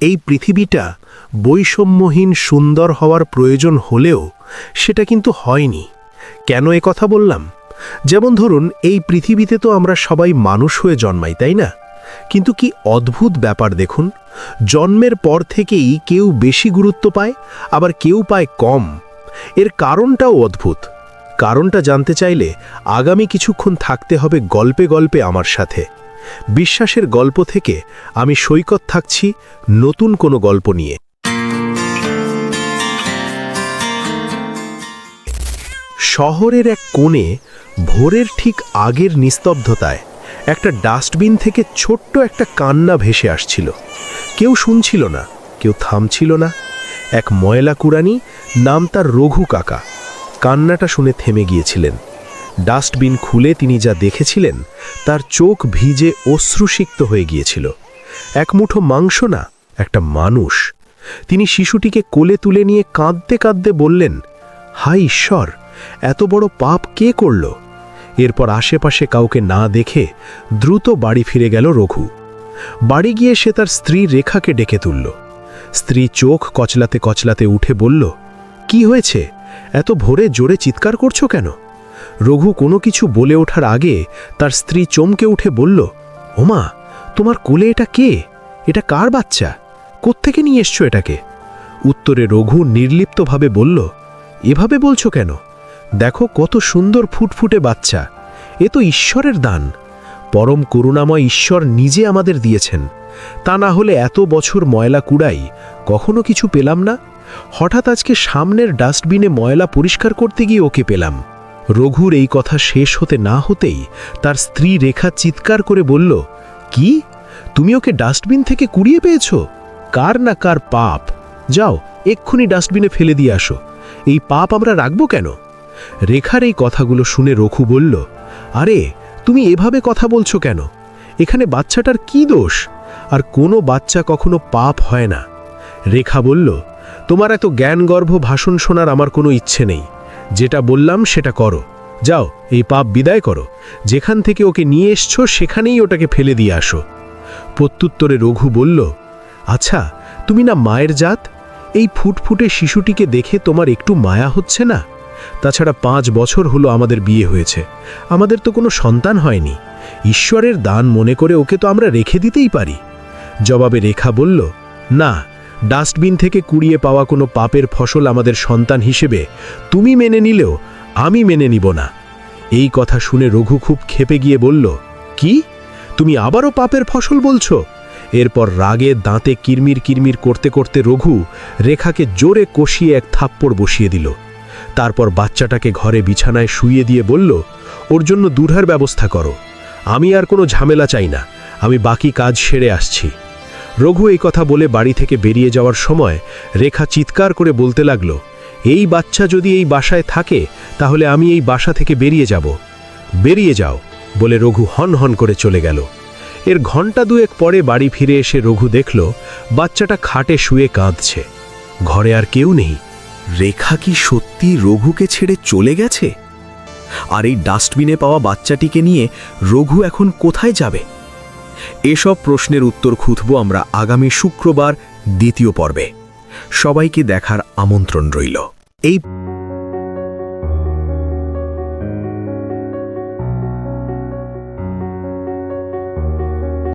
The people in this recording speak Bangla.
এই পৃথিবীটা বৈষম্যহীন সুন্দর হওয়ার প্রয়োজন হলেও সেটা কিন্তু হয়নি। কেন এ কথা বললাম? যেমন ধরুন, এই পৃথিবীতে তো আমরা সবাই মানুষ হয়ে জন্মাই, তাই না? কিন্তু কি অদ্ভুত ব্যাপার দেখুন, জন্মের পর থেকেই কেউ বেশি গুরুত্ব পায়, আবার কেউ পায় কম। এর কারণটাও অদ্ভুত। কারণটা জানতে চাইলে আগামী কিছুক্ষণ থাকতে হবে গল্পে গল্পে আমার সাথে। বিশ্বাসের গল্প থেকে আমি সৈকত থাকছি নতুন কোনো গল্প নিয়ে। শহরের এক কোণে ভোরের ঠিক আগের নিস্তব্ধতায় একটা ডাস্টবিন থেকে ছোট্ট একটা কান্না ভেসে আসছিল। কেউ শুনছিল না, কেউ থামছিল না। এক ময়লা কুড়ানি, নাম তার রঘু কাকা, কান্নাটা শুনে থেমে গিয়েছিলেন। ডাস্টবিন খুলে তিনি যা দেখেছিলেন তার চোখ ভিজে অশ্রুসিক্ত হয়ে গিয়েছিল। এক মুঠো মাংস না, একটা মানুষ। তিনি শিশুটিকে কোলে তুলে নিয়ে কাঁদতে কাঁদতে বললেন, হায় ঈশ্বর, এত বড় পাপ কে করল? এরপর আশেপাশে কাউকে না দেখে দ্রুত বাড়ি ফিরে গেল রঘু। বাড়ি গিয়ে সে তার স্ত্রী রেখাকে ডেকে তুলল। স্ত্রী চোখ কচলাতে কচলাতে উঠে বলল, কি হয়েছে? এত ভোরে জোরে চিৎকার করছো কেন? রঘু কোনো কিছু বলে ওঠার আগে তার স্ত্রী চমকে উঠে বলল, ওমা, তোমার কোলে এটা কে? এটা কার বাচ্চা? কোত্থেকে নিয়ে এসছো এটাকে? উত্তরে রঘু নির্লিপ্তভাবে বলল, এভাবে বলছো কেন? দেখো কত সুন্দর ফুটফুটে বাচ্চা। এ তো ঈশ্বরের দান। পরম করুণাময় ঈশ্বর নিজে আমাদের দিয়েছেন। তা না হলে এত বছর ময়লা কুড়াই, কখনো কিছু পেলাম না। হঠাৎ আজকে সামনের ডাস্টবিনে ময়লা পরিষ্কার করতে গিয়ে ওকে পেলাম। রঘুর এই কথা শেষ হতে না হতেই তার স্ত্রী রেখা চিৎকার করে বলল, কি? তুমি ওকে ডাস্টবিন থেকে কুড়িয়ে পেয়েছ? কার না কার পাপ। যাও, এক্ষুনি ডাস্টবিনে ফেলে দিয়ে আসো। এই পাপ আমরা রাখবো কেন? রেখার এই কথাগুলো শুনে রঘু বলল, আরে তুমি এভাবে কথা বলছো কেন? এখানে বাচ্চাটার কি দোষ? আর কোনো বাচ্চা কখনো পাপ হয় না। রেখা বলল, তোমার এত জ্ঞানগর্ভ ভাষণ শোনার আমার কোনো ইচ্ছে নেই। যেটা বললাম সেটা করো। যাও, এই পাপ বিদায় করো। যেখান থেকে ওকে নিয়ে এসছো সেখানেই ওটাকে ফেলে দিয়ে আসো। প্রত্যুত্তরে রঘু বলল, আচ্ছা, তুমি না মায়ের জাত? এই ফুটফুটে শিশুটিকে দেখে তোমার একটু মায়া হচ্ছে না? তাছাড়া 5 বছর হলো আমাদের বিয়ে হয়েছে, আমাদের তো কোনো সন্তান হয়নি। ঈশ্বরের দান মনে করে ওকে তো আমরা রেখে দিতেই পারি। জবাবে রেখা বলল, না, ডাস্টবিন থেকে কুড়িয়ে পাওয়া কোনো পাপের ফসল আমাদের সন্তান হিসেবে তুমি মেনে নিলেও আমি মেনে নিব না। এই কথা শুনে রঘু খুব ক্ষেপে গিয়ে বলল, কি? তুমি আবারও পাপের ফসল বলছো? এরপর রাগে দাঁতে কিরমির কিরমির করতে করতে রঘু রেখাকে জোরে কষিয়ে এক থাপ্পড় বসিয়ে দিল। তারপর বাচ্চাটাকে ঘরে বিছানায় শুইয়ে দিয়ে বলল, ওর জন্য দুধার ব্যবস্থা করো। আমি আর কোনো ঝামেলা চাই না, আমি বাকি কাজ সেরে আসছি। রঘু এই কথা বলে বাড়ি থেকে বেরিয়ে যাওয়ার সময় রেখা চিৎকার করে বলতে লাগল, এই বাচ্চা যদি এই বাসায় থাকে তাহলে আমি এই বাসা থেকে বেরিয়ে যাব। বেরিয়ে যাও বলে রঘু হন হন করে চলে গেল। এর ঘণ্টা দুয়েক পরে বাড়ি ফিরে এসে রঘু দেখল বাচ্চাটা খাটে শুয়ে কাঁদছে। ঘরে আর কেউ নেই। রেখা কি সত্যি রঘুকে ছেড়ে চলে গেছে? আর এই ডাস্টবিনে পাওয়া বাচ্চাটিকে নিয়ে রঘু এখন কোথায় যাবে? এসব প্রশ্নের উত্তর খুঁজব আমরা আগামী শুক্রবার দ্বিতীয় পর্বে। সবাইকে দেখার আমন্ত্রণ রইল। এই